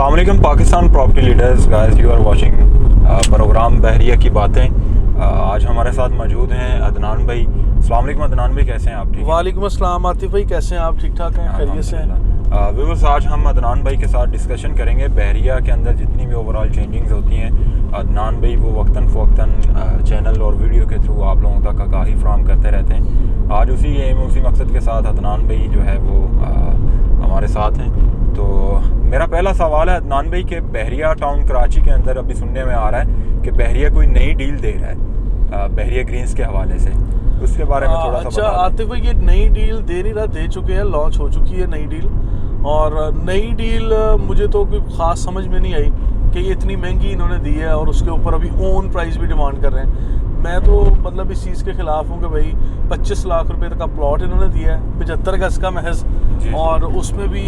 अस्सलाम वालेकुम Pakistan property leaders guys, you are watching program Bahria की बातें। आज हमारे साथ मौजूद हैं अदनान भाई। अस्सलाम वालेकुम अदनान भाई, कैसे हैं आप? ठीक? वालेकुम अस्सलाम आतिफ भाई, कैसे हैं आप? ठीक ठाक हैं, खैरियत से हैं? व्यूअर्स, आज हम अदनान भाई के साथ डिस्कशन करेंगे बहरिया के अंदर जितनी भी ओवरऑल चेंजिंग्स होती हैं। अदनान भाई वो वक्तन फ़वक्तन चैनल और वीडियो के थ्रू आप लोगों तक आगाही फ्राहम करते रहते हैं। आज उसी एम उसी मकसद के साथ अदनान भाई जो है वो हमारे साथ हैं। तो मेरा पहला सवाल है अदनान भाई के बहरिया टाउन कराची के अंदर अभी सुनने में आ रहा है कि बहरिया कोई नई डील दे रहा है बहरिया ग्रीन्स के हवाले से, उसके बारे में थोड़ा सा अच्छा आतिफ भाई, ये नई डील दे नहीं रहा, दे चुके हैं, लॉन्च हो चुकी है नई डील। और नई डील मुझे तो कोई ख़ास समझ में नहीं आई कि ये इतनी महंगी इन्होंने दी है और उसके ऊपर अभी ओन प्राइस भी डिमांड कर रहे हैं। मैं तो मतलब इस चीज़ के ख़िलाफ़ हूँ कि भाई 25 लाख रुपए तक का प्लॉट इन्होंने दिया है, 75 गज का महज, और उसमें भी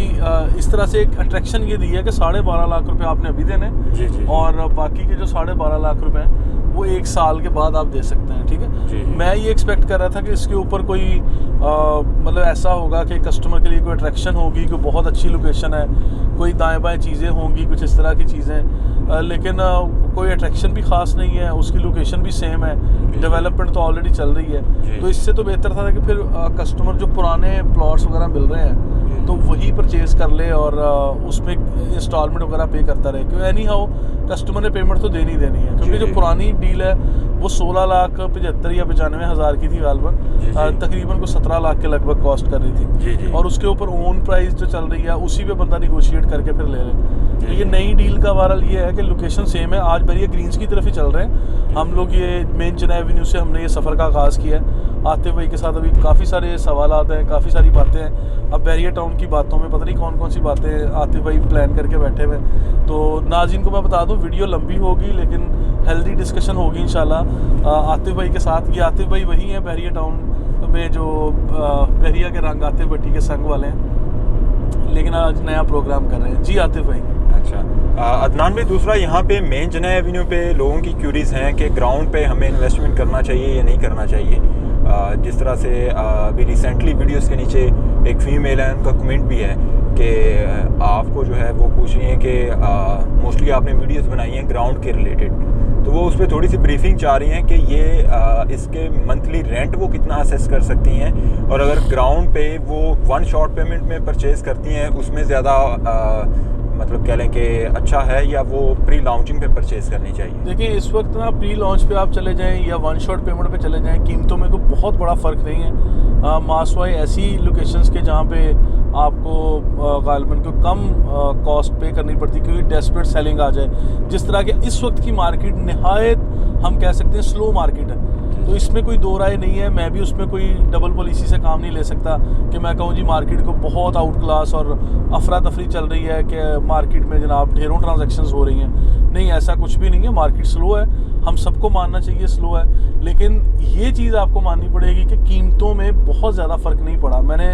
इस तरह से एक अट्रैक्शन ये दी है कि 12.5 लाख रुपए आपने अभी देने, और बाकी के जो 12.5 लाख रुपए हैं वो 1 साल के बाद आप दे सकते हैं। ठीक है, मैं ये एक्सपेक्ट कर रहा था कि इसके ऊपर कोई मतलब ऐसा होगा कि कस्टमर के लिए कोई अट्रैक्शन होगी, कोई बहुत अच्छी लोकेशन है, कोई दाएं बाएं चीज़ें होंगी, कुछ इस तरह की चीज़ें, लेकिन कोई अट्रैक्शन भी ख़ास नहीं है, उसकी लोकेशन भी सेम है, डेवलपमेंट तो ऑलरेडी चल रही है। तो इससे तो बेहतर था कि फिर कस्टमर जो पुराने प्लॉट्स वगैरह मिल रहे हैं तो वही परचेज़ कर ले और उसमें इंस्टॉलमेंट वगैरह पे करता रहे, क्योंकि एनी हाउ कस्टमर ने पेमेंट तो देनी है, क्योंकि जो पुरानी डील है वो 16,75,000 या 95,000 की थी गालबन, तकरीबन को 17 लाख के लगभग कॉस्ट कर रही थी, और उसके ऊपर ओन प्राइस जो चल रही है उसी पे बंदा निगोशिएट करके फिर ले ले। ये नई डील का बहरहाल ये है कि लोकेशन सेम है। आज बहरिया ग्रीन्स की तरफ ही चल रहे हैं हम लोग, ये मेन चेन्नई एवेन्यू से हमने ये सफ़र का आगाज़ किया है। आतिफ भाई के साथ अभी काफ़ी सारे सवालात हैं, काफ़ी सारी बातें हैं। अब बहरिया टाउन की बातों में पता नहीं कौन कौन सी बातें आतिफ भाई प्लान करके बैठे हुए। तो नाज़रीन को मैं बता दूं, वीडियो लंबी होगी लेकिन हेल्दी डिस्कशन होगी इंशाल्लाह आतिफ भाई के साथ। ये आतिफ भाई वही हैं बहरिया टाउन में जो बहरिया के रंग आतिफ भट्टी के संग वाले हैं, लेकिन आज नया प्रोग्राम कर रहे हैं। जी आतिफ भाई। अच्छा अदनान भाई, दूसरा यहाँ पे मेन चेन्नई एवेन्यू पे लोगों की क्यूरीज हैं कि ग्राउंड पे हमें इन्वेस्टमेंट करना चाहिए या नहीं करना चाहिए। जिस तरह से अभी रिसेंटली वीडियोस के नीचे एक फ़ीमेल है, उनका कमेंट भी है कि आपको जो है वो पूछ रही हैं कि मोस्टली आपने वीडियोस बनाई हैं ग्राउंड के रिलेटेड, तो वो उस पर थोड़ी सी ब्रीफिंग चाह रही हैं कि ये इसके मंथली रेंट वो कितना असेस कर सकती हैं, और अगर ग्राउंड पे वो 1 शॉट पेमेंट में परचेज़ करती हैं उसमें ज़्यादा मतलब कह लें कि अच्छा है, या वो प्री लॉन्चिंग पे परचेज़ करनी चाहिए? देखिए, इस वक्त ना प्री लॉन्च पे आप चले जाएं या 1 शॉट पेमेंट पे चले जाएं, कीमतों में कोई बहुत बड़ा फ़र्क नहीं है। मासवाई ऐसी लोकेशंस के जहाँ पे आपको गालबन को कम कॉस्ट पे करनी पड़ती, क्योंकि डेस्परेट सेलिंग आ जाए। जिस तरह के इस वक्त की मार्केट नहायत हम कह सकते हैं स्लो मार्केट है, तो इसमें कोई दो राय नहीं है। मैं भी उसमें कोई डबल पॉलिसी से काम नहीं ले सकता कि मैं कहूँ जी मार्केट को बहुत आउट क्लास और अफरा तफरी चल रही है कि मार्केट में जनाब ढेरों ट्रांजैक्शंस हो रही हैं। नहीं, ऐसा कुछ भी नहीं है। मार्केट स्लो है, हम सबको मानना चाहिए स्लो है, लेकिन ये चीज़ आपको माननी पड़ेगी कि कीमतों में बहुत ज़्यादा फ़र्क नहीं पड़ा। मैंने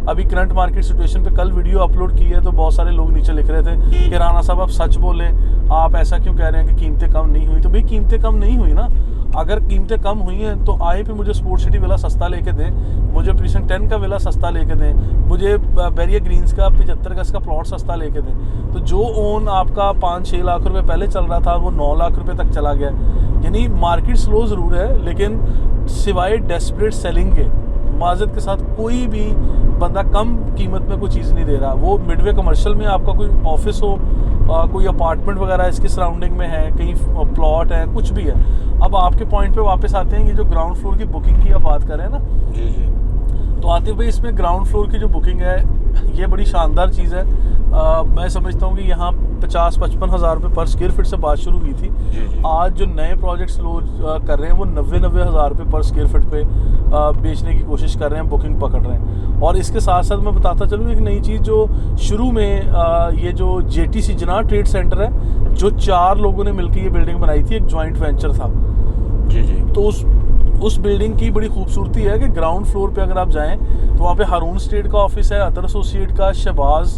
अभी करंट मार्केट सिचुएशन पे कल वीडियो अपलोड की है, तो बहुत सारे लोग नीचे लिख रहे थे कि राना साहब आप सच बोलें, आप ऐसा क्यों कह रहे हैं कि कीमतें कम नहीं हुई। तो भाई कीमतें कम नहीं हुई ना, अगर कीमतें कम हुई हैं तो आए फिर मुझे स्पोर्ट सिटी विला सस्ता लेके दें, मुझे प्रीसेंट 10 का विला सस्ता लेके दें, मुझे बहरिया ग्रीन्स का 75 गज का प्लॉट सस्ता लेके दें। तो जो ओन आपका 5-6 लाख रुपए पहले चल रहा था वो 9 लाख रुपए तक चला गया। यानी मार्केट स्लो ज़रूर है, लेकिन सिवाय डेस्परेट सेलिंग के माजत के साथ कोई भी बंदा कम कीमत में कोई चीज़ नहीं दे रहा। वो मिडवे कमर्शियल में आपका कोई ऑफिस हो, कोई अपार्टमेंट वगैरह इसकी सराउंडिंग में है, कहीं प्लॉट है, कुछ भी है। अब आपके पॉइंट पे वापस आते हैं, ये जो ग्राउंड फ्लोर की बुकिंग की आप बात कर रहे हैं ना, तो आतिफ भाई इसमें ग्राउंड फ्लोर की जो बुकिंग है ये बड़ी शानदार चीज़ है। मैं समझता हूँ कि यहाँ 50-55 हज़ार रुपये पर स्क्वायर फीट से बात शुरू हुई थी। आज जो नए प्रोजेक्ट्स लोग कर रहे हैं वो 90-90 हज़ार रुपये पर स्क्वायर फीट पे बेचने की कोशिश कर रहे हैं, बुकिंग पकड़ रहे हैं। और इसके साथ साथ मैं बताता चलूँ एक नई चीज़ जो शुरू में ये जो JTC जना ट्रेड सेंटर है, जो 4 लोगों ने मिलकर ये बिल्डिंग बनाई थी, एक जॉइंट वेंचर था। तो उस बिल्डिंग की बड़ी खूबसूरती है कि ग्राउंड फ्लोर पे अगर आप जाएं तो वहाँ पे हारून स्टेट का ऑफिस है, अतर एसोसिएट का, शहबाज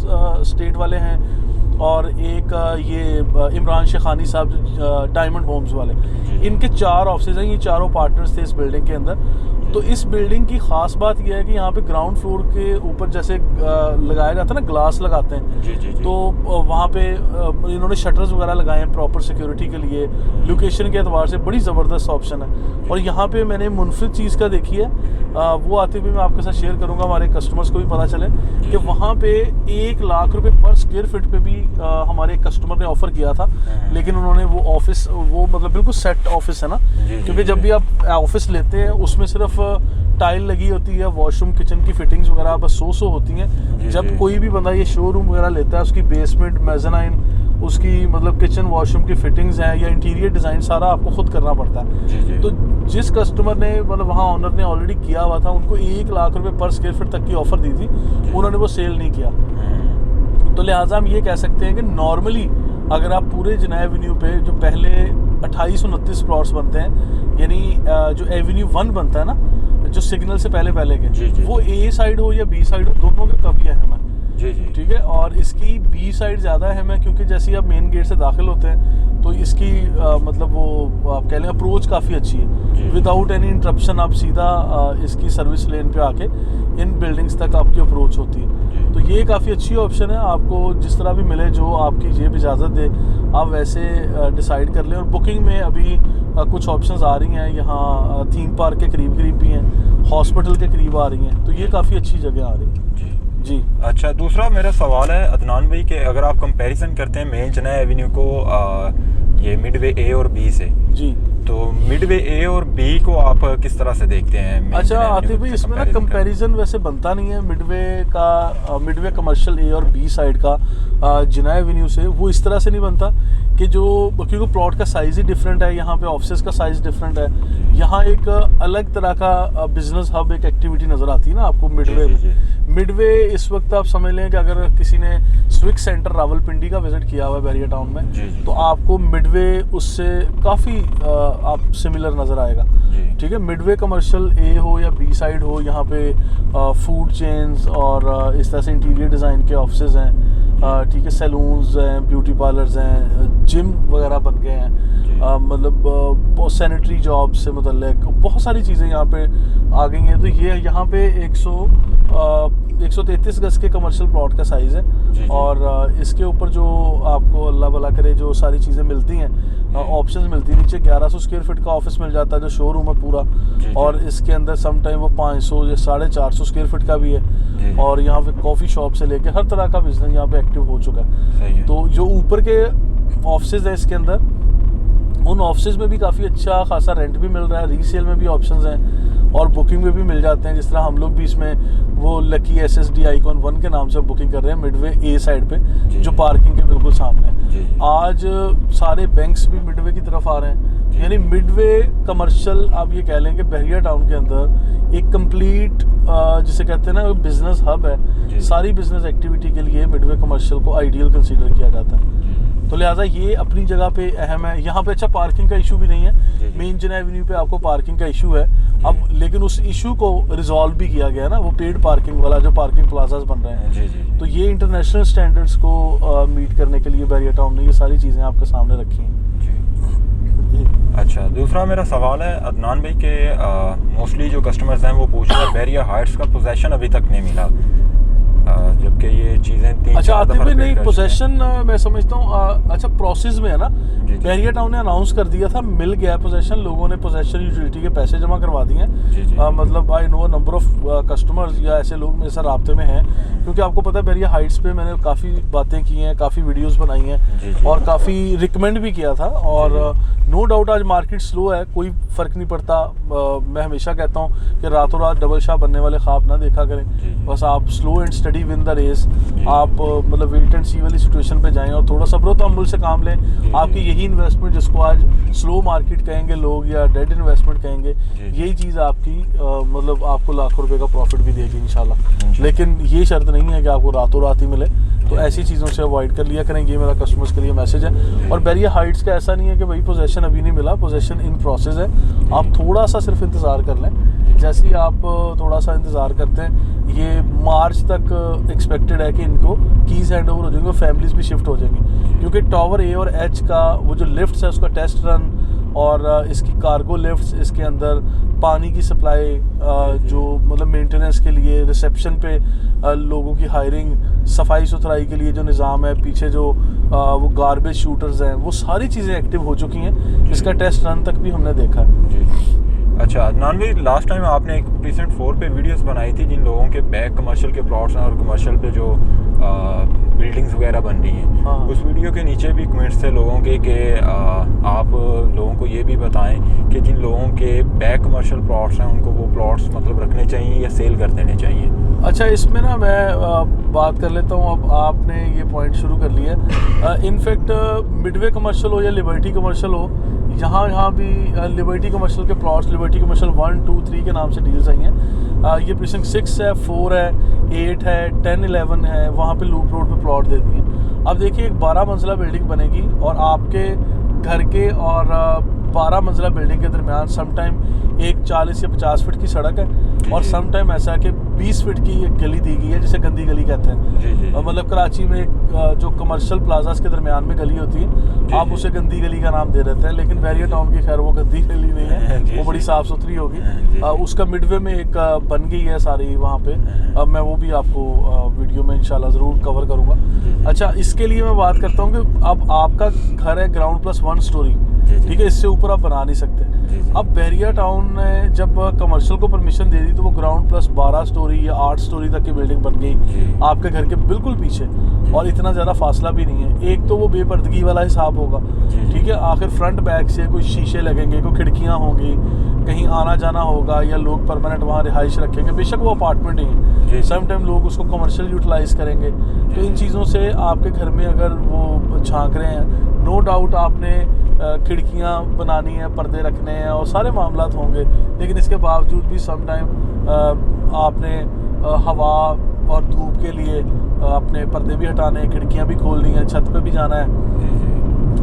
स्टेट वाले हैं, और एक ये इमरान शेखानी साहब डायमंड होम्स वाले, इनके 4 ऑफिस हैं। ये चारों पार्टनर्स थे इस बिल्डिंग के अंदर, तो इस बिल्डिंग की ख़ास बात यह है कि यहाँ पे ग्राउंड फ्लोर के ऊपर जैसे लगाया जाता है ना, ग्लास लगाते हैं। जी जी जी। तो वहाँ पे इन्होंने शटर्स वगैरह लगाए हैं प्रॉपर सिक्योरिटी के लिए। लोकेशन के एतबार से बड़ी ज़बरदस्त ऑप्शन है। और यहाँ पे मैंने मुनफरिद चीज़ का देखी है, वो आते हुए मैं आपके साथ शेयर करूँगा, हमारे कस्टमर्स को भी पता चले कि वहाँ पे 1 लाख रुपए पर स्क्वायर फीट पे भी हमारे कस्टमर ने ऑफ़र किया था। लेकिन उन्होंने वो ऑफिस, वो मतलब बिल्कुल सेट ऑफिस है ना, क्योंकि जब भी आप ऑफिस लेते हैं उसमें सिर्फ टाइल लगी होती है, वॉशरूम किचन की फिटिंग्स वगैरह बस 100 होती हैं। जब कोई भी बंदा ये शोरूम वगैरह लेता है, उसकी बेसमेंट, मेज़नाइन, उसकी मतलब किचन वॉशरूम की फिटिंग्स हैं या इंटीरियर डिज़ाइन सारा आपको खुद करना पड़ता है। तो जिस कस्टमर ने मतलब वहाँ ऑनर ने ऑलरेडी किया हुआ था, उनको 1 लाख रुपए पर स्क्वायर फीट तक की ऑफ़र दी थी, उन्होंने वो सेल नहीं किया। तो लिहाजा हम ये कह सकते हैं कि नॉर्मली अगर आप पूरे जिना एवेन्यू पे जो पहले 2829 प्लॉट्स बनते हैं, यानी जो एवेन्यू 1 बनता है ना, जो सिग्नल से पहले के, वो ए साइड हो या बी साइड हो, दोनों के काफ़ी अहम है। जी जी। ठीक है। और इसकी बी साइड ज़्यादा अहम है क्योंकि जैसे ही आप मेन गेट से दाखिल होते हैं तो इसकी मतलब वो आप कह लें अप्रोच काफ़ी अच्छी है। विदाउट एनी इंटरप्शन आप सीधा इसकी सर्विस लेन पे आके इन बिल्डिंग्स तक आपकी अप्रोच होती है। तो ये काफ़ी अच्छी ऑप्शन है। आपको जिस तरह भी मिले, जो आपकी जेब इजाज़त दे, आप वैसे डिसाइड कर लें। और बुकिंग में अभी कुछ ऑप्शंस आ रही हैं, यहाँ थीम पार्क के करीब भी हैं, हॉस्पिटल के करीब आ रही हैं, तो ये काफ़ी अच्छी जगह आ रही है। जी। अच्छा, दूसरा मेरा सवाल है अदनान भाई कि अगर आप कंपैरिजन करते हैं मेन जिना एवेन्यू को ये मिडवे ए और बी से, जी, तो मिडवे ए और बी को आप किस तरह से देखते हैं? अच्छा आतिफ भाई, इसमें ना कंपैरिजन वैसे बनता नहीं है मिडवे कमर्शियल ए और बी साइड का जिना एवेन्यू से। वो इस तरह से नहीं बनता कि क्योंकि प्लॉट का साइज़ ही डिफरेंट है, यहाँ पे ऑफिस का साइज़ डिफरेंट है। यहाँ एक अलग तरह का बिजनेस हब, एक एक्टिविटी नज़र आती है ना आपको मिडवे में। मिडवे इस वक्त आप समझ लें कि अगर किसी ने स्विक सेंटर रावलपिंडी का विजिट किया हुआ है बैरिया टाउन में, तो आपको मिडवे उससे काफ़ी आप सिमिलर नज़र आएगा। ठीक है। मिडवे कमर्शियल ए हो या बी साइड हो, यहाँ पे फूड चेन्स और इस तरह से इंटीरियर डिज़ाइन के ऑफिसेज हैं। ठीक है। सैलून्स हैं, ब्यूटी पार्लर्स हैं, जिम वगैरह बन गए हैं, मतलब सैनिटरी जॉब से मतलब बहुत सारी चीज़ें यहाँ पे आ गई हैं। तो ये यहाँ पे 133 गज के कमर्शियल प्लॉट का साइज़ है। और इसके ऊपर जो आपको अल्लाह भला करे जो सारी चीज़ें मिलती हैं, ऑप्शंस मिलती हैं। नीचे 1100 स्क्वायर फीट का ऑफिस मिल जाता है जो शोरूम है पूरा, और इसके अंदर सम टाइम वो 500 या 450 स्क्वायर फीट का भी है। और यहाँ पे कॉफ़ी शॉप से लेके हर तरह का बिजनेस यहाँ पे एक्टिव हो चुका है। तो जो ऊपर के ऑफिसेज है इसके अंदर, उन ऑफिसेज में भी काफ़ी अच्छा खासा रेंट भी मिल रहा है, रीसेल में भी ऑप्शंस हैं और बुकिंग में भी मिल जाते हैं। जिस तरह हम लोग भी इसमें वो लकी SSD आइकॉन 1 के नाम से बुकिंग कर रहे हैं मिडवे ए साइड पे, जो पार्किंग के बिल्कुल सामने है। आज सारे बैंक्स भी मिडवे की तरफ आ रहे हैं, यानी मिडवे कमर्शियल आप ये कह लेंगे बहरिया टाउन के अंदर एक कंप्लीट जिसे कहते हैं ना बिजनेस हब है। सारी बिजनेस एक्टिविटी के लिए मिडवे कमर्शियल को आइडियल कंसीडर किया जाता है। तो लिहाजा ये अपनी जगह पे अहम है। यहाँ पे अच्छा पार्किंग का इशू भी नहीं है। मेन जिना एवेन्यू पे आपको पार्किंग का इशू है अब, लेकिन उस इशू को रिजॉल्व भी किया गया ना, वो पेड पार्किंग वाला जो पार्किंग प्लाजाज बन रहे हैं। तो ये इंटरनेशनल स्टैंडर्ड्स को मीट करने के लिए बैरिया टाउन ने ये सारी चीज़ें आपके सामने रखी हैं। अच्छा, दूसरा मेरा सवाल है अदनान भाई के मोस्टली जो कस्टमर्स हैं वो पूछ रहे हैं बैरिया हाइट्स का पोजेसन अभी तक नहीं मिला, जबकि ये चीज़ें 3-4 आतिफ भाई नहीं, पोजेसन मैं समझता हूँ अच्छा प्रोसेस में है ना। बैरिया टाउन ने अनाउंस कर दिया था, मिल गया पोजेसन, लोगों ने पोजेसन यूटिलिटी के पैसे जमा करवा दिए हैं। मतलब I know number of customers या ऐसे लोग मेरे साथ राब्ते में हैं, क्योंकि आपको पता है बैरिया हाइट्स पे मैंने काफ़ी बातें की हैं, काफ़ी वीडियोस बनाई हैं और काफ़ी रिकमेंड भी किया था। और नो डाउट आज मार्केट स्लो है, कोई फ़र्क नहीं पड़ता। मैं हमेशा कहता हूँ कि रातों रात डबल शाह बनने वाले ख्वाब ना देखा करें, बस आप slow and study win the race. आप मतलब वेट एंड सी वाली सिचुएशन पे जाएं और थोड़ा सब्र तहम्मुल से काम लें। आपकी यही इन्वेस्टमेंट जिसको आज स्लो मार्केट कहेंगे लोग या डेड इन्वेस्टमेंट कहेंगे, यही चीज़ आपकी मतलब आपको लाखों रुपए का प्रॉफिट भी देगी इंशाल्लाह। लेकिन ये शर्त नहीं है कि आपको रातों रात ही मिले, तो ऐसी चीज़ों से अवॉइड कर लिया करें। ये मेरा कस्टमर्स के लिए मैसेज है। और बैरिया हाइट्स का ऐसा नहीं है कि भाई पोजेसन अभी नहीं मिला, पोजेसन इन प्रोसेस है। आप थोड़ा सा सिर्फ इंतज़ार कर लें। जैसे ही आप थोड़ा सा इंतज़ार करते हैं, ये मार्च तक एक्सपेक्टेड है कि इनको कीज़ हैंड ओवर हो जाएंगे और फैमिलीज़ भी शिफ्ट हो जाएंगी, क्योंकि टावर ए और एच का वो जो लिफ्ट्स है उसका टेस्ट रन और इसकी कार्गो लिफ्ट्स, इसके अंदर पानी की सप्लाई, जो मतलब मेंटेनेंस के लिए, रिसेप्शन पे लोगों की हायरिंग, सफाई सुथराई के लिए जो निज़ाम है, पीछे जो वो गार्बेज शूटर्स हैं, वो सारी चीज़ें एक्टिव हो चुकी हैं। इसका टेस्ट रन तक भी हमने देखा है। जी। अच्छा अदनान भाई, लास्ट टाइम आपने एक प्रीसेंट 4 पे वीडियोस बनाई थी जिन लोगों के बैक कमर्शियल के प्लॉट्स हैं और कमर्शियल पे जो बिल्डिंग्स वगैरह बन रही हैं, हाँ। उस वीडियो के नीचे भी कमेंट्स थे लोगों के कि आप लोगों को ये भी बताएं कि जिन लोगों के बैक कमर्शियल प्लॉट्स हैं उनको वो प्लॉट्स मतलब रखने चाहिए या सेल कर देने चाहिए। अच्छा, इसमें ना मैं बात कर लेता हूँ। अब आपने ये पॉइंट शुरू कर लिया है। इनफैक्ट मिडवे कमर्शियल हो या लिबर्टी कमर्शियल हो, यहाँ भी लिबर्टी कमर्शियल के प्लॉट्स, लिबर्टी कमर्शियल 1, 2, 3 के नाम से डील्स आई हैं। ये प्रीसिंक्ट 6 है, 4 है, 8 है, 10, 11 है, वहाँ पे लूप रोड पे प्लॉट दे दिए। अब देखिए, एक 12 मंजिला बिल्डिंग बनेगी और आपके घर के और 12 मंजिला बिल्डिंग के दरमियान समटाइम एक 40 या 50 फीट की सड़क है और समटाइम ऐसा है कि 20 फीट की एक गली दी गई है जिसे गंदी गली कहते हैं। मतलब कराची में जो कमर्शियल प्लाजास के दरमियान में गली होती है, आप उसे गंदी गली का नाम दे देते हैं, लेकिन बैरिया टाउन की खैर वो गंदी गली नहीं है, वो बड़ी साफ़ सुथरी होगी। उसका मिडवे में एक बन गई है सारी वहाँ पे। मैं वो भी आपको वीडियो में इंशाल्लाह ज़रूर कवर करूँगा। अच्छा, इसके लिए मैं बात करता हूँ कि अब आपका घर है ग्राउंड प्लस 1 स्टोरी, ठीक है, इससे ऊपर आप बना नहीं सकते। अब बैरिया टाउन ने जब कमर्शियल को परमिशन दे दी तो वो ग्राउंड प्लस 12 स्टोरी या 8 स्टोरी तक की बिल्डिंग बन गई आपके घर के बिल्कुल पीछे, और इतना ज़्यादा फासला भी नहीं है। एक तो वो बेपर्दगी वाला हिसाब होगा, ठीक है, आखिर फ्रंट बैक से कोई शीशे लगेंगे, कोई खिड़कियाँ होंगी, कहीं आना जाना होगा या लोग परमानेंट वहाँ रिहाइश रखेंगे। बेशक वो अपार्टमेंट ही है, सम टाइम लोग उसको कमर्शियल यूटिलाइज करेंगे। तो इन चीज़ों से आपके घर में अगर वो झांक रहे हैं, नो डाउट आपने खिड़कियाँ बनानी है, पर्दे रखने हैं और सारे मामलात होंगे, लेकिन इसके बावजूद भी सम टाइम आपने हवा और धूप के लिए अपने पर्दे भी हटाने हैं, खिड़कियाँ भी खोलनी है, छत पे भी जाना है,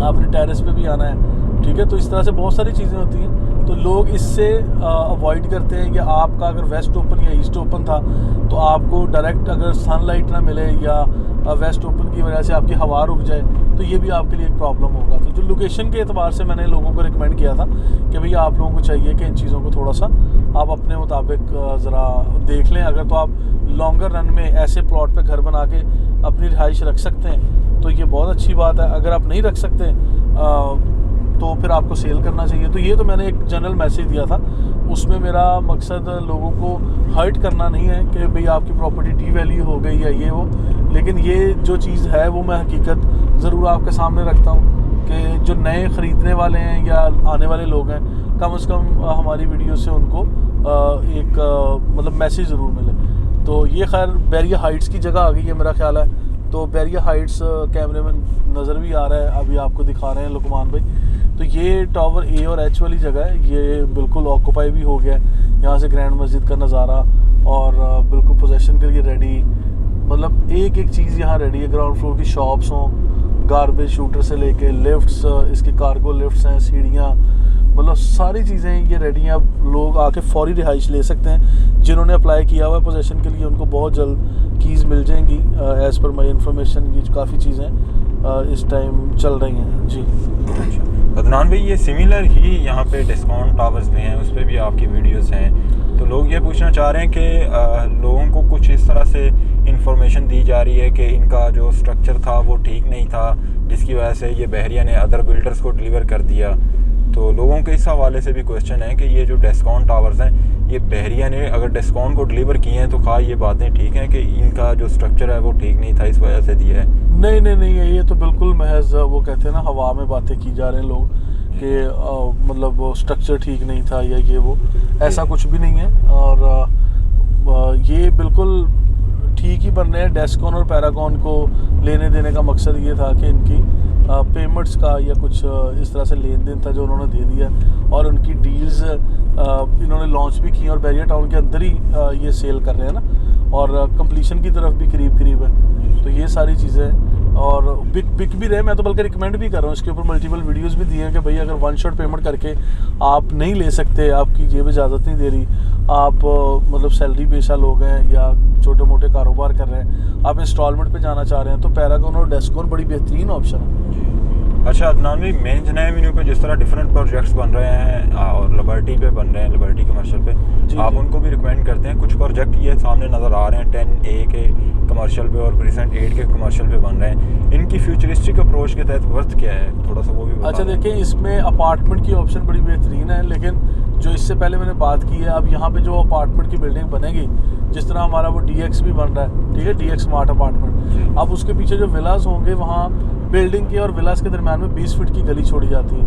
आपने टेरेस पे भी आना है, ठीक है। तो इस तरह से बहुत सारी चीज़ें होती हैं, तो लोग इससे अवॉइड करते हैं कि आपका अगर वेस्ट ओपन या ईस्ट ओपन था तो आपको डायरेक्ट अगर सनलाइट ना मिले या वेस्ट ओपन की वजह से आपकी हवा रुक जाए तो ये भी आपके लिए एक प्रॉब्लम होगा। तो जो लोकेशन के एतबार से मैंने लोगों को रिकमेंड किया था कि भैया आप लोगों को चाहिए कि इन चीज़ों को थोड़ा सा आप अपने मुताबिक ज़रा देख लें। अगर तो आप लॉन्गर रन में ऐसे प्लॉट पे घर बना के अपनी रिहाइश रख सकते हैं तो ये बहुत अच्छी बात है। अगर आप नहीं रख सकते तो फिर आपको सेल करना चाहिए। तो ये तो मैंने एक जनरल मैसेज दिया था, उसमें मेरा मकसद लोगों को हर्ट करना नहीं है कि भाई आपकी प्रॉपर्टी डी वैल्यू हो गई या ये वो, लेकिन ये जो चीज़ है वो मैं हकीकत ज़रूर आपके सामने रखता हूँ कि जो नए ख़रीदने वाले हैं या आने वाले लोग हैं, कम से कम हमारी वीडियो से उनको एक मतलब मैसेज ज़रूर मिले। तो ये खैर बैरिया हाइट्स की जगह आ गई है मेरा ख्याल है। तो बैरिया हाइट्स कैमरे में नज़र भी आ रहा है, अभी आपको दिखा रहे हैं लुकमान भाई। तो ये टावर ए और एच वाली जगह है, ये बिल्कुल ऑक्यूपाई भी हो गया है। यहाँ से ग्रैंड मस्जिद का नज़ारा और बिल्कुल पोजेशन के लिए रेडी, मतलब एक एक चीज़ यहाँ रेडी है। ग्राउंड फ्लोर की शॉप्स हों, गार्बेज शूटर से लेके लिफ्ट्स, इसकी कार्गो लिफ्ट्स हैं, सीढ़ियाँ, मतलब सारी चीज़ें ये रेडी हैं। अब लोग आके फौरी रिहाइश ले सकते हैं। जिन्होंने अप्लाई किया हुआ है पोजेसन के लिए उनको बहुत जल्द कीज़ मिल जाएंगी। एज़ पर माई इन्फॉर्मेशन ये काफ़ी चीज़ें इस टाइम चल रही हैं जी। अच्छा अदनान भाई, ये सिमिलर ही यहाँ पे डिस्काउंट टावर्स भी हैं, उस पर भी आपकी वीडियोस हैं। तो लोग ये पूछना चाह रहे हैं कि लोगों को कुछ इस तरह से इंफॉर्मेशन दी जा रही है कि इनका जो स्ट्रक्चर था वो ठीक नहीं था, जिसकी वजह से ये बहरिया ने अदर बिल्डर्स को डिलीवर कर दिया। तो लोगों के इस हवाले से भी क्वेश्चन है कि ये जो डिस्काउंट टावर्स हैं, ये बहरिया ने अगर डिस्काउंट को डिलीवर किए हैं तो खा ये बातें ठीक हैं कि इनका जो स्ट्रक्चर है वो ठीक नहीं था, इस वजह से दिया है? नहीं, ये तो बिल्कुल महज वो कहते हैं ना, हवा में बातें की जा रहे हैं लोग कि मतलब वो स्ट्रक्चर ठीक नहीं था या ये वो, ऐसा कुछ भी नहीं है। और ये बिल्कुल ठीक ही बन रहे हैं। डेस्कॉन और पैरागॉन को लेने देने का मकसद ये था कि इनकी पेमेंट्स का या कुछ इस तरह से लेन देन था जो उन्होंने दे दिया, और उनकी डील्स इन्होंने लॉन्च भी की और बैरिया टाउन के अंदर ही ये सेल कर रहे हैं ना, और कंप्लीशन की तरफ भी करीब है। तो ये सारी चीज़ें और बिक भी रहे। मैं तो बल्कि रिकमेंड भी कर रहा हूँ, इसके ऊपर मल्टीपल वीडियोस भी दिए हैं कि भाई अगर 1 शॉट पेमेंट करके आप नहीं ले सकते, आपकी जेब इजाज़त नहीं दे रही, आप मतलब सैलरी पेशा लोग हैं या छोटे मोटे कारोबार कर रहे हैं, आप इंस्टॉलमेंट पे जाना चाह रहे हैं, तो पैरागॉन और डेस्कॉन बड़ी बेहतरीन ऑप्शन है। अच्छा अदनान भाई, मेन जनाब एवेन्यू पे जिस तरह डिफरेंट प्रोजेक्ट्स बन रहे हैं और लिबर्टी पे बन रहे हैं, लिबर्टी कमर्शियल पे, आप उनको भी रिकमेंड करते हैं? कुछ प्रोजेक्ट ये सामने नज़र आ रहे हैं 10A के कमर्शियल पे और रिसेंट 8 के कमर्शियल पे बन रहे हैं, इनकी फ्यूचरिस्टिक अप्रोच के तहत वर्थ क्या है, थोड़ा सा वो भी बता। अच्छा देखिए, इसमें अपार्टमेंट की ऑप्शन बड़ी बेहतरीन है, लेकिन जो इससे पहले मैंने बात की है, अब यहाँ पे जो अपार्टमेंट की बिल्डिंग बनेगी, जिस तरह हमारा वो DX भी बन रहा है, ठीक है, DX स्मार्ट अपार्टमेंट, अब उसके पीछे जो विलास होंगे, वहाँ बिल्डिंग के और विलास के दरम्यान में 20 फीट की गली छोड़ी जाती है,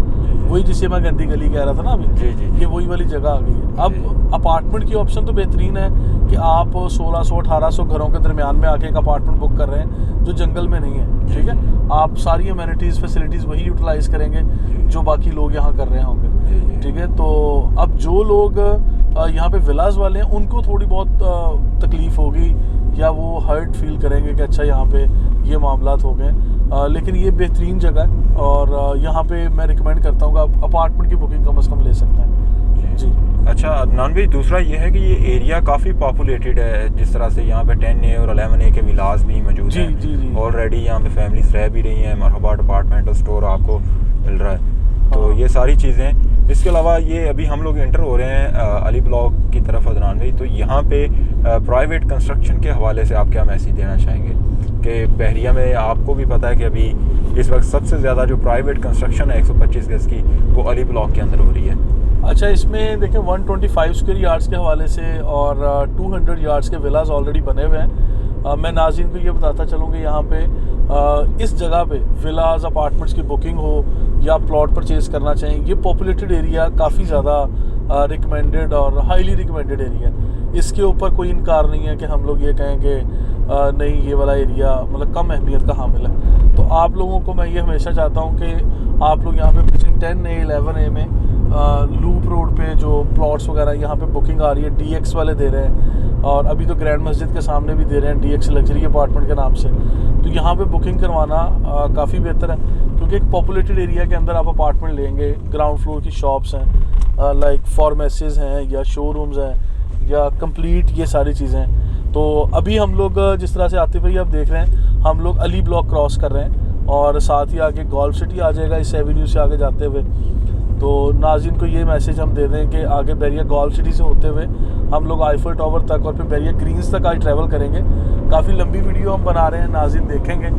वही जिसे मैं गंदी गली कह रहा था ना अभी, ये वही वाली जगह आ गई है। अब अपार्टमेंट की ऑप्शन तो बेहतरीन है कि आप 1600-1800 घरों के दरम्यान में आके एक अपार्टमेंट बुक कर रहे हैं जो जंगल में नहीं है, ठीक है, आप सारी अमेनिटीज़ फैसिलिटीज़ वही यूटिलाइज करेंगे जो बाकी लोग यहाँ कर रहे होंगे, ठीक है। तो अब जो लोग यहाँ पे विलास वाले हैं, उनको थोड़ी बहुत तकलीफ होगी या वो हर्ट फील करेंगे कि अच्छा यहाँ पे ये मामलात हो गए, लेकिन ये बेहतरीन जगह है और यहाँ पे मैं रिकमेंड करता हूँ कि आप अपार्टमेंट की बुकिंग कम से कम ले सकते हैं जी। अच्छा अदनान भाई, दूसरा ये है कि ये एरिया काफ़ी पॉपुलेटेड है, जिस तरह से यहाँ पे 10A और 11A के विलास भी मौजूद हैं, ऑलरेडी यहाँ पे फैमिलीज रह भी रही हैं, मरहबा अपार्टमेंट और स्टोर आपको मिल रहा है, तो ये सारी चीज़ें। इसके अलावा ये अभी हम लोग एंटर हो रहे हैं अली ब्लॉक की तरफ अदनान भाई, तो यहाँ पे प्राइवेट कंस्ट्रक्शन के हवाले से आप क्या मैसेज देना चाहेंगे कि बहरिया में आपको भी पता है कि अभी इस वक्त सबसे ज़्यादा जो प्राइवेट कंस्ट्रक्शन है 125 गज की, वो अली ब्लॉक के अंदर हो रही है। अच्छा, इसमें देखें 125 स्क्वायर यार्ड्स के हवाले से और 200 यार्ड्स के विलास ऑलरेडी बने हुए हैं। मैं नाज़रीन को ये बताता चलूँ कि यहाँ पे इस जगह पे विलास अपार्टमेंट्स की बुकिंग हो या प्लॉट परचेज करना चाहें, ये पॉपुलेटेड एरिया काफ़ी ज़्यादा रिकमेंडेड और हाईली रिकमेंडेड एरिया है। इसके ऊपर कोई इनकार नहीं है कि हम लोग ये कहें कि नहीं ये वाला एरिया मतलब कम अहमियत का हामिल है। तो आप लोगों को मैं ये हमेशा चाहता हूँ कि आप लोग यहाँ पे 10A 11A में लूप रोड पे जो प्लॉट्स वगैरह यहाँ पे बुकिंग आ रही है, DX वाले दे रहे हैं और अभी तो ग्रैंड मस्जिद के सामने भी दे रहे हैं DX लग्जरी अपार्टमेंट के नाम से, तो यहाँ पे बुकिंग करवाना काफ़ी बेहतर है, क्योंकि एक पॉपुलेटेड एरिया के अंदर आप अपार्टमेंट लेंगे, ग्राउंड फ्लोर की शॉप्स हैं, लाइक फार्मेसीज हैं या शोरूम्स हैं या कंप्लीट ये सारी चीज़ें हैं। तो अभी हम लोग जिस तरह से आते भाई आप देख रहे हैं, हम लोग अली ब्लॉक क्रॉस कर रहे हैं और साथ ही आगे गोल्फ सिटी आ जाएगा इस एवेन्यू से आगे जाते हुए। तो नाज़रीन को ये मैसेज हम दे दें कि आगे बैरिया गोल्फ सिटी से होते हुए हम लोग आईफल टावर तक और फिर बैरिया ग्रीन्स तक आज ट्रैवल करेंगे। काफ़ी लंबी वीडियो हम बना रहे हैं, नाज़रीन देखेंगे,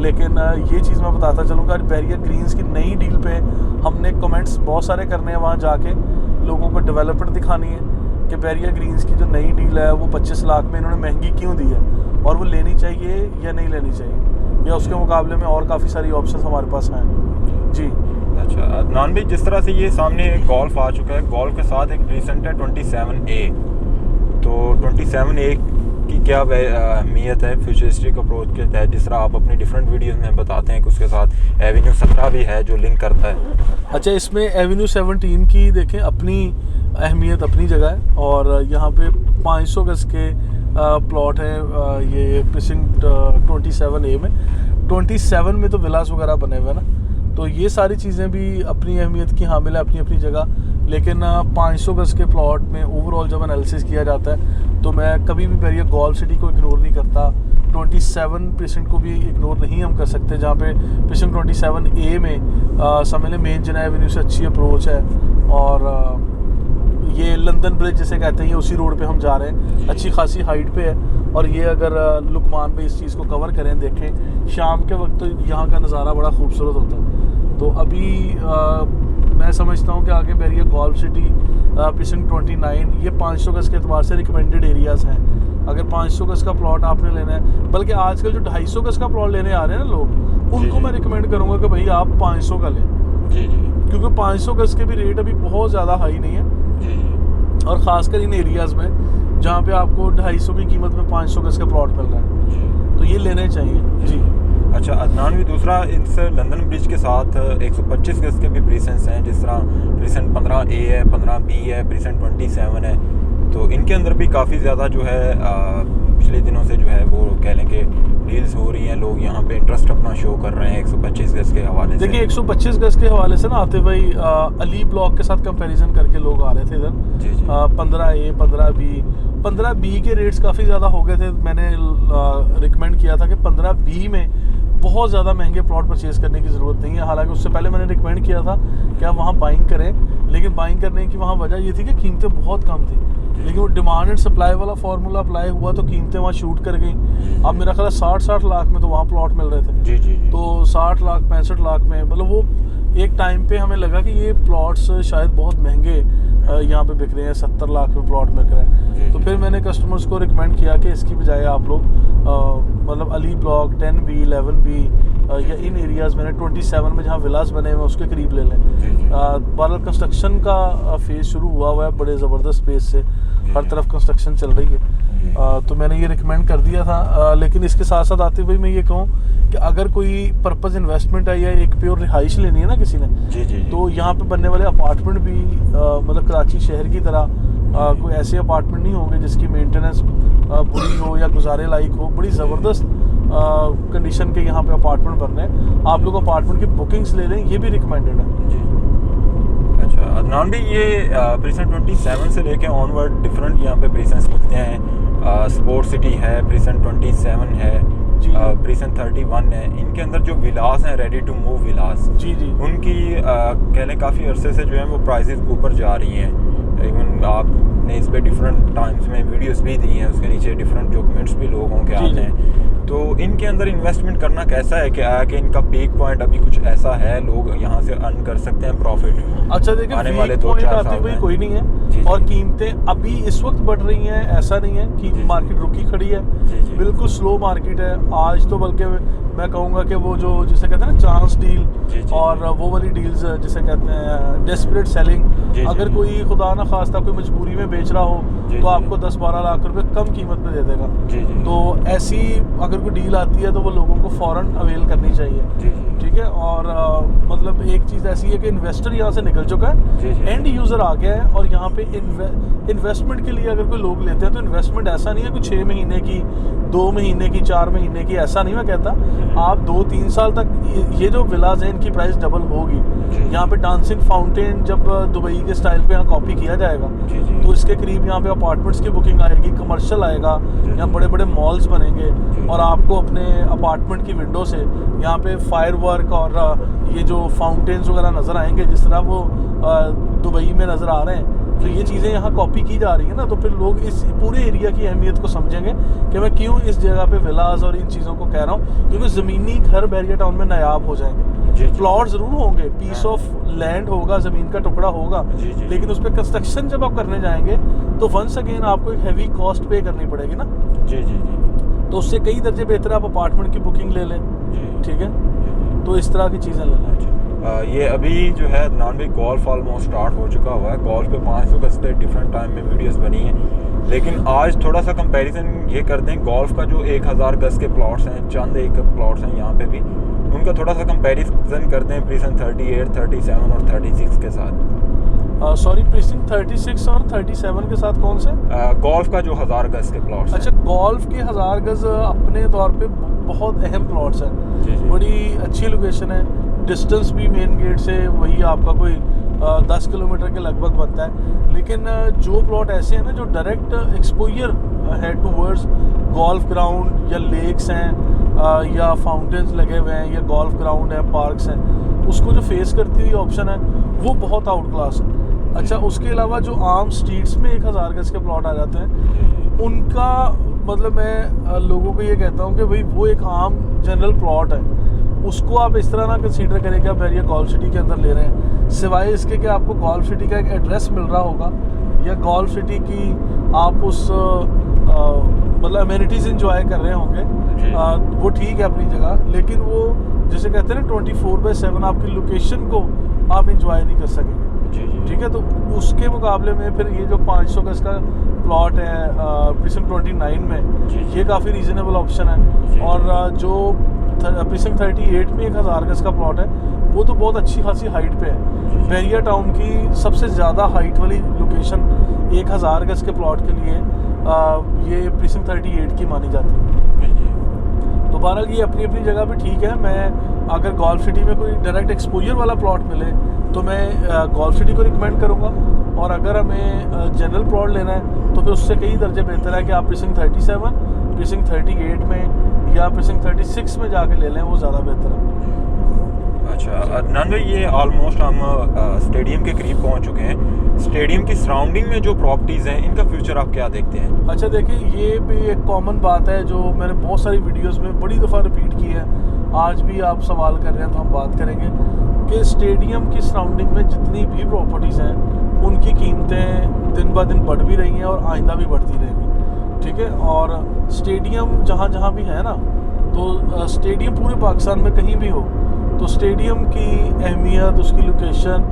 लेकिन ये चीज़ मैं बताता चलूँगा, बैरिया ग्रीन्स की नई डील पे हमने कमेंट्स बहुत सारे करने हैं, वहाँ जाके लोगों को डेवलपमेंट दिखानी है कि बैरिया ग्रीन्स की जो नई डील है वो 25 लाख में इन्होंने महंगी क्यों दी है और वो लेनी चाहिए या नहीं लेनी चाहिए, या उसके मुकाबले में और काफ़ी सारी ऑप्शन हमारे पास हैं जी। अच्छा अदनान भाई, जिस तरह से ये सामने गोल्फ आ चुका है, गोल्फ के साथ एक रिसेंट है 27A, तो 27A की क्या अहमियत है फ्यूचरिस्टिक अप्रोच के तहत, जिस तरह आप अपनी डिफरेंट वीडियोस में बताते हैं कि उसके साथ एवेन्यू 17 भी है जो लिंक करता है। अच्छा, इसमें एवेन्यू 17 की देखें अपनी अहमियत अपनी जगह है और यहाँ पे 500 गज के प्लॉट हैं, ये प्रीसिंक्ट 27A में, 27 में तो विलास वगैरह बने हुए हैं ना, तो ये सारी चीज़ें भी अपनी अहमियत की हामिल है अपनी अपनी जगह, लेकिन 500 गज के प्लॉट में ओवरऑल जब एनालिसिस किया जाता है तो मैं कभी भी बैरिया गोल्फ सिटी को इग्नोर नहीं करता, 27% को भी इग्नोर नहीं हम कर सकते, जहाँ पे प्रीसिंक्ट 27A में समझ लें मेन जना एवेन्यू से अच्छी अप्रोच है और ये लंदन ब्रिज जिसे कहते हैं ये उसी रोड पे हम जा रहे हैं, अच्छी खासी हाइट पे है और ये अगर लुकमान पे इस चीज़ को कवर करें, देखें शाम के वक्त तो यहाँ का नज़ारा बड़ा खूबसूरत होता है। तो अभी मैं समझता हूँ कि आगे बैरिया गोल्फ सिटी प्रीसिंक्ट 29 ये 500 गज के एतबार से रिकमेंडेड एरियाज़ हैं। अगर 500 गज का प्लॉट आपने लेना है, बल्कि आजकल जो 250 गज का प्लॉट लेने आ रहे हैं ना लोग, उनको मैं रिकमेंड करूँगा कि भाई आप 500 का लें, क्योंकि 500 गज के भी रेट अभी बहुत ज़्यादा हाई नहीं है और ख़ासकर इन एरियाज़ में जहाँ पे आपको 250 की कीमत में 500 गज का प्लॉट मिल रहा है, तो ये लेने चाहिए जी। अच्छा अदनान भी, दूसरा इस लंदन ब्रिज के साथ 125 गज के भी प्रीसेंस हैं, जिस तरह प्रीसेंट 15A है, 15B है, प्रीसेंट 27 है, तो इनके अंदर भी काफ़ी ज़्यादा जो है पिछले दिनों से जो है वो कह लें कि डील्स हो रही हैं, लोग यहाँ पे इंटरेस्ट अपना शो कर रहे हैं 125 गज के हवाले से। देखिए 125 गज के हवाले से ना आते भाई अली ब्लॉक के साथ कंपैरिजन करके लोग आ रहे थे इधर, 15A 15B के रेट्स काफ़ी ज़्यादा हो गए थे। मैंने रिकमेंड किया था कि 15B में बहुत ज़्यादा महंगे प्लॉट परचेज करने की ज़रूरत नहीं है। हालांकि उससे पहले मैंने रिकमेंड किया था कि आप वहाँ बाइंग करें, लेकिन बाइंग करने की वहाँ वजह ये थी कि कीमतें बहुत कम थी। लेकिन वो डिमांड एंड सप्लाई वाला फार्मूला अप्लाई हुआ तो कीमतें वहाँ शूट कर गई। अब मेरा ख्याल है 60 लाख में तो वहाँ प्लॉट मिल रहे थे। जी। तो 60 लाख 65 लाख में, मतलब वो एक टाइम पे हमें लगा कि ये प्लॉट्स शायद बहुत महंगे यहाँ पे बिक रहे हैं, 70 लाख में प्लॉट बिक रहे हैं। तो फिर मैंने कस्टमर्स को रिकमेंड किया कि इसकी बजाय आप लोग मतलब अली ब्लॉक 10B 11B या इन एरियाज़ मैंने 27 में जहाँ विलास बने हुए उसके करीब ले लें। बहरहाल कंस्ट्रक्शन का फेज़ शुरू हुआ है बड़े ज़बरदस्त पेस से, हर तरफ कंस्ट्रक्शन चल रही है। तो मैंने ये रिकमेंड कर दिया था। लेकिन इसके साथ साथ आते हुए मैं ये कहूँ कि अगर कोई पर्पस इन्वेस्टमेंट है या एक प्योर रिहाइश लेनी है ना किसी ने, तो यहाँ पे बनने वाले अपार्टमेंट भी मतलब कराची शहर की तरह कोई ऐसे अपार्टमेंट नहीं होंगे जिसकी मेंटेनेंस बुरी हो या गुजारे लायक हो। बड़ी ज़बरदस्त कंडीशन के यहाँ पे अपार्टमेंट बन रहे हैं। आप लोग अपार्टमेंट की बुकिंग्स ले लें, ये भी रिकमेंडेड है। अच्छा अदनान भी, ये प्रीसेंट 27 से लेके ऑनवर्ड डिफरेंट यहाँ पे प्रीसेंट्स मिलते हैं। स्पोर्ट सिटी है, प्रीसेंट 27 है, प्रीसेंट 31 है। इनके अंदर जो विलास हैं, रेडी टू मूव विलास, जी उनकी कह लें काफ़ी अरसे से जो है वो प्राइसेस ऊपर जा रही हैं। इवन आपने इस पे डिफरेंट टाइम्स में वीडियोस भी दी हैं, उसके नीचे डिफरेंट डॉक्यूमेंट्स भी लोगों के आते हैं। तो इनके अंदर इन्वेस्टमेंट करना कैसा है कि इनका पीक पॉइंट अभी कुछ ऐसा है, लोग यहाँ से अर्न कर सकते हैं प्रॉफिट? अच्छा देखिए, आने वाले पीक 2-4 पॉइंट आते हुए कोई नहीं है। और कीमतें अभी इस वक्त बढ़ रही हैं, ऐसा नहीं है कि मार्केट रुकी खड़ी है। बिल्कुल स्लो मार्केट है आज तो, बल्कि मैं कहूँगा कि वो जो जिसे कहते हैं ना चांस डील और वो वाली डील्स जिसे कहते हैं डेस्परेट सेलिंग, अगर कोई खुदा ना खास्ता कोई मजबूरी में बेच रहा हो तो आपको 10-12 लाख रुपए कम कीमत पे दे देगा। तो ऐसी अगर कोई डील आती है तो वो लोगों को फ़ौरन अवेल करनी चाहिए। ठीक है। और मतलब एक चीज़ ऐसी है कि इन्वेस्टर यहाँ से निकल चुका है, एंड यूज़र आ गया है। और यहाँ पे इन्वेस्टमेंट के लिए अगर कोई लोग लेते हैं तो इन्वेस्टमेंट ऐसा नहीं है कि 6 महीने की, 2 महीने की, 4 महीने की, ऐसा नहीं मैं कहता। आप 2-3 साल तक ये जो विलाज हैं इनकी प्राइस डबल होगी। यहाँ पे डांसिंग फाउंटेन जब दुबई के स्टाइल पे यहाँ कॉपी किया जाएगा तो इसके करीब यहाँ पे अपार्टमेंट्स की बुकिंग आएगी, कमर्शियल आएगा, यहाँ बड़े बड़े मॉल्स बनेंगे और आपको अपने अपार्टमेंट की विंडो से यहाँ पे फायर वर्क और ये जो फाउंटेन्स वगैरह नज़र आएंगे जिस तरह वो दुबई में नज़र आ रहे हैं। तो ये चीज़ें यहाँ कॉपी की जा रही हैं ना, तो फिर लोग इस पूरे एरिया की अहमियत को समझेंगे कि मैं क्यों इस जगह पे विलास और इन चीज़ों को कह रहा हूँ, क्योंकि ज़मीनी घर बैरिया टाउन में नायाब हो जाएंगे। प्लॉट ज़रूर होंगे, पीस ऑफ लैंड होगा, ज़मीन का टुकड़ा होगा, लेकिन उस पर कंस्ट्रक्शन जब आप करने जाएंगे तो वंस अगेन आपको एक हैवी कॉस्ट पे करनी पड़ेगी ना। तो उससे कई दर्जे बेहतर आप अपार्टमेंट की बुकिंग ले लें। ठीक है, तो इस तरह की चीज़ें ले लें। ये अभी जो है अदनान भाई गोल्फ ऑलमोस्ट स्टार्ट हो चुका हुआ है। गोल्फ पे 500 गज पे डिफरेंट टाइम में वीडियोस बनी हैं, लेकिन आज थोड़ा सा कंपैरिजन ये करते हैं गोल्फ का जो 1000 गज के प्लॉट्स हैं, चंद एक प्लॉट्स हैं यहाँ पे भी, उनका थोड़ा सा कंपैरिजन करते हैं प्रीसेंट 38, 37 और 36 के साथ। सॉरी, प्रीसिंग 36 और 37 के साथ कौन से? गोल्फ का जो 1000 गज के प्लॉट्स। अच्छा, गोल्फ के 1000 गज अपने तौर पे बहुत अहम प्लॉट्स हैं। बड़ी अच्छी लोकेशन है, डिस्टेंस भी मेन गेट से वही आपका कोई 10 किलोमीटर के लगभग बनता है। लेकिन जो प्लॉट ऐसे हैं ना जो डायरेक्ट एक्सपोजर है टूवर्ड्स गोल्फ ग्राउंड या लेक्स हैं या फाउंटेन्स लगे हुए हैं या गोल्फ ग्राउंड है, पार्क्स हैं, उसको जो फेस करती हुई ऑप्शन है वो बहुत आउट क्लास है। अच्छा, उसके अलावा जो आम स्ट्रीट्स में 1000 गज के प्लॉट आ जाते हैं उनका मतलब मैं लोगों को ये कहता हूँ कि भाई वो एक आम जनरल प्लॉट है, उसको आप इस तरह ना कंसीडर करें कि आप बैरिया गोल्फ सिटी के अंदर ले रहे हैं, सिवाय इसके कि आपको गोल्फ सिटी का एक एड्रेस मिल रहा होगा या गोल्फ सिटी की आप उस मतलब अमेनिटीज़ इंजॉय कर रहे होंगे। वो ठीक है अपनी जगह, लेकिन वो जैसे कहते हैं ना 24/7 आपकी लोकेशन को आप इंजॉय नहीं कर सकेंगे। ठीक है, तो उसके मुकाबले में फिर ये जो 500 गज का प्लॉट है प्रीसिंक्ट 29 में, ये काफ़ी रीज़नेबल ऑप्शन है। और जो प्रीसिंक्ट 38 में 1000 गज का प्लॉट है वो तो बहुत अच्छी खासी हाइट पे है। बैरिया टाउन की सबसे ज़्यादा हाइट वाली लोकेशन 1000 गज के प्लॉट के लिए ये प्रीसिंक्ट 38 की मानी जाती है। तो बहरहाल ये अपनी अपनी जगह पे ठीक है। मैं अगर गोल्फ सिटी में कोई डायरेक्ट एक्सपोजर वाला प्लॉट मिले तो मैं गोल्फ सिटी को रिकमेंड करूँगा, और अगर हमें जनरल प्लॉट लेना है तो फिर उससे कई दर्जे बेहतर है कि आप प्रीसिंक्ट 37, प्रीसिंक्ट 38 में या प्रीसिंक्ट 36 में जाके ले लें, वो ज़्यादा बेहतर है। अच्छा अदनान भाई, ये ऑलमोस्ट हम स्टेडियम के करीब पहुंच चुके हैं। स्टेडियम की सराउंडिंग में जो प्रॉपर्टीज़ हैं इनका फ्यूचर आप क्या देखते हैं? अच्छा देखिए, ये भी एक कॉमन बात है जो मैंने बहुत सारी वीडियोस में बड़ी दफ़ा रिपीट की है। आज भी आप सवाल कर रहे हैं तो हम बात करेंगे कि स्टेडियम की सराउंडिंग में जितनी भी प्रॉपर्टीज़ हैं उनकी कीमतें दिन ब दिन बढ़ भी रही हैं और आइंदा भी बढ़ती रहेंगी, ठीक है। और स्टेडियम जहाँ जहाँ भी है ना, तो स्टेडियम पूरे पाकिस्तान में कहीं भी हो तो स्टेडियम की अहमियत, उसकी लोकेशन,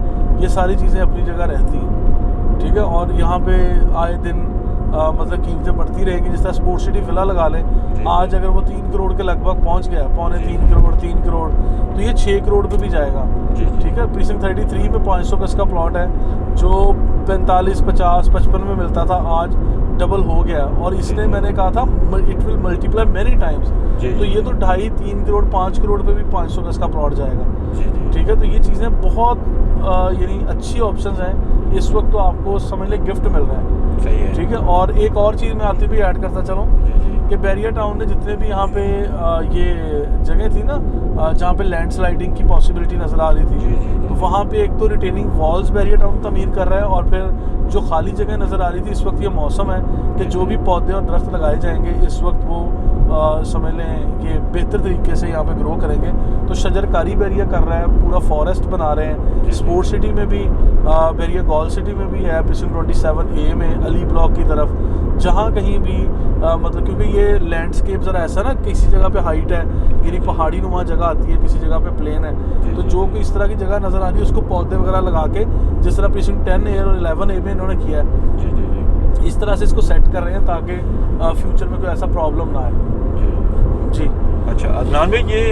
ये सारी चीज़ें अपनी जगह रहती हैं, ठीक है। और यहाँ पे आए दिन मतलब कीमतें बढ़ती रहेगी। जिस तरह स्पोर्ट्स सिटी विला लगा लें, आज अगर वो 3 करोड़ के लगभग पहुँच गया, 3.25 करोड़, तो ये 6 करोड़ पे भी जाएगा, ठीक है। प्रीसिंक्ट 33 में 500 गज का प्लॉट है जो 45, 50, 55 में मिलता था, आज डबल हो गया। और इसने मैंने कहा था it will multiply many times, तो ये तो 2.5, 3 करोड़, 5 करोड़ पे भी 500 गज का प्लॉट जाएगा, ठीक है। तो ये चीज़ें बहुत यानी अच्छी ऑप्शंस हैं। इस वक्त तो आपको समझ लें गिफ्ट मिल रहा है, सही है, ठीक है। और एक और चीज़ मैं आते भी ऐड करता चलूँ कि बैरियर टाउन ने जितने भी यहाँ पे ये जगह थी ना जहाँ पे लैंडस्लाइडिंग की पॉसिबिलिटी नज़र आ रही थी, तो वहाँ पे एक तो रिटेनिंग वॉल्स बैरियर टाउन तमीर कर रहा है, और फिर जो खाली जगह नज़र आ रही थी, इस वक्त ये मौसम है कि जो भी पौधे और दरख्त लगाए जाएंगे इस वक्त वो समझ लें कि बेहतर तरीके से यहाँ पे ग्रो करेंगे। तो शजरकारी बैरिया कर रहा है, पूरा फॉरेस्ट बना रहे हैं। स्पोर्ट्स सिटी में भी बैरिया, गॉल सिटी में भी है, प्रीसिंक्ट 27A में अली ब्लॉक की तरफ, जहाँ कहीं भी मतलब क्योंकि ये लैंडस्केप ज़रा ऐसा ना, किसी जगह पे हाइट है, यानी पहाड़ी नुमा जगह आती है, किसी जगह पे प्लेन है, तो जो कोई इस तरह की जगह नज़र आ रही है उसको पौधे वगैरह लगा के, जिस तरह प्रीसिंक्ट 10A और 11A में इन्होंने किया है, इस तरह से इसको सेट कर रहे हैं ताकि फ्यूचर में कोई ऐसा प्रॉब्लम ना आए। जी अच्छा अदनान भाई, ये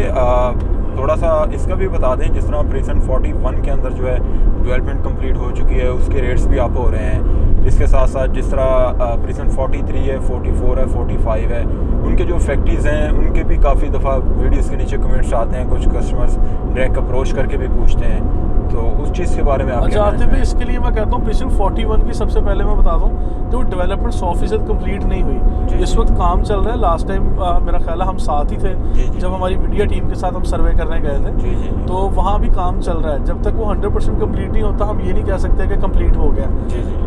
थोड़ा सा इसका भी बता दें, जिस तरह प्रीसिंक्ट 41 के अंदर जो है डेवलपमेंट कंप्लीट हो चुकी है, उसके रेट्स भी आप हो रहे हैं। इसके साथ साथ जिस तरह प्रीसिंक्ट 43 है, 44 है, 45 है, उनके जो फैक्ट्रीज़ हैं उनके भी काफ़ी दफ़ा वीडियोज़ के नीचे कमेंट्स आते हैं, कुछ कस्टमर्स डायरेक्ट अप्रोच करके भी पूछते हैं, तो उस चीज़ के बारे में आप अच्छा आते भी इसके लिए मैं कहता हूँ प्रीसिंक्ट 41 की सबसे पहले मैं बता दूँ तो डेवलपमेंट 100% कंप्लीट नहीं हुई। इस वक्त काम चल रहा है। लास्ट टाइम मेरा ख्याल है हम साथ ही थे जब हमारी मीडिया टीम के साथ हम सर्वे करने गए थे, तो वहाँ भी काम चल रहा है। जब तक वो 100% कंप्लीट नहीं होता हम ये नहीं कह सकते कि कंप्लीट हो गया,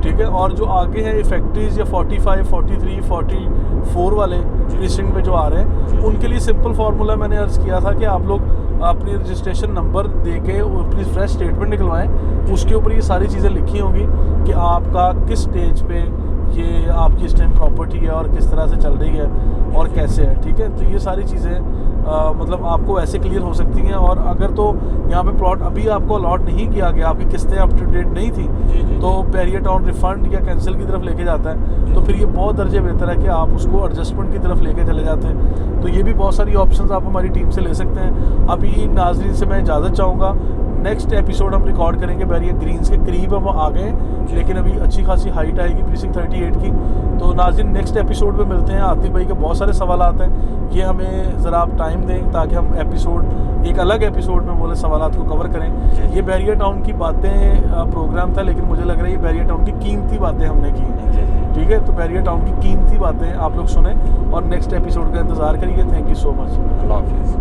ठीक है। और जो आगे हैं फैक्ट्रीज या 45, 43, 44 वाले प्रीसिंक्ट में जो आ रहे हैं, उनके लिए सिंपल फार्मूला मैंने अर्ज़ किया था कि आप लोग अपनी रजिस्ट्रेशन नंबर दे के अपनी फ्रेश स्टेटमेंट निकलवाएं, उसके ऊपर ये सारी चीज़ें लिखी होंगी कि आपका किस स्टेज पे ये आपकी इस टाइम प्रॉपर्टी है और किस तरह से चल रही है और कैसे है, ठीक है। तो ये सारी चीज़ें मतलब आपको ऐसे क्लियर हो सकती हैं। और अगर तो यहाँ पे प्लॉट अभी आपको अलॉट नहीं किया गया, आपकी किस्तें अप टू डेट नहीं थी, तो बैरियर टाउन रिफंड या कैंसिल की तरफ लेके जाता है, तो फिर ये बहुत दर्जे बेहतर है कि आप उसको एडजस्टमेंट की तरफ लेके चले जाते हैं। तो ये भी बहुत सारी ऑप्शंस आप हमारी टीम से ले सकते हैं। अभी नाज़रीन से मैं इजाज़त चाहूँगा, नेक्स्ट एपिसोड हम रिकॉर्ड करेंगे बैरियर ग्रीन्स के करीब हम आ गए, लेकिन अभी अच्छी खासी हाइट आएगी प्रीसिंक्ट 38 की। तो नाज़रीन नेक्स्ट एपिसोड में मिलते हैं। आतिफ भाई के बहुत सारे सवाल आते हैं, ये हमें ज़रा आप टाइम दें ताकि हम एपिसोड एक अलग एपिसोड में बोले सवालात को कवर करें। ये बैरियर टाउन की बातें प्रोग्राम था, लेकिन मुझे लग रहा है ये बैरियर टाउन की कीमती बातें हमने की, ठीक है। तो बैरियर टाउन की कीमती बातें आप लोग सुने और नेक्स्ट एपिसोड का इंतज़ार करिए। Thank you so much. अल्लाह हाफिज़।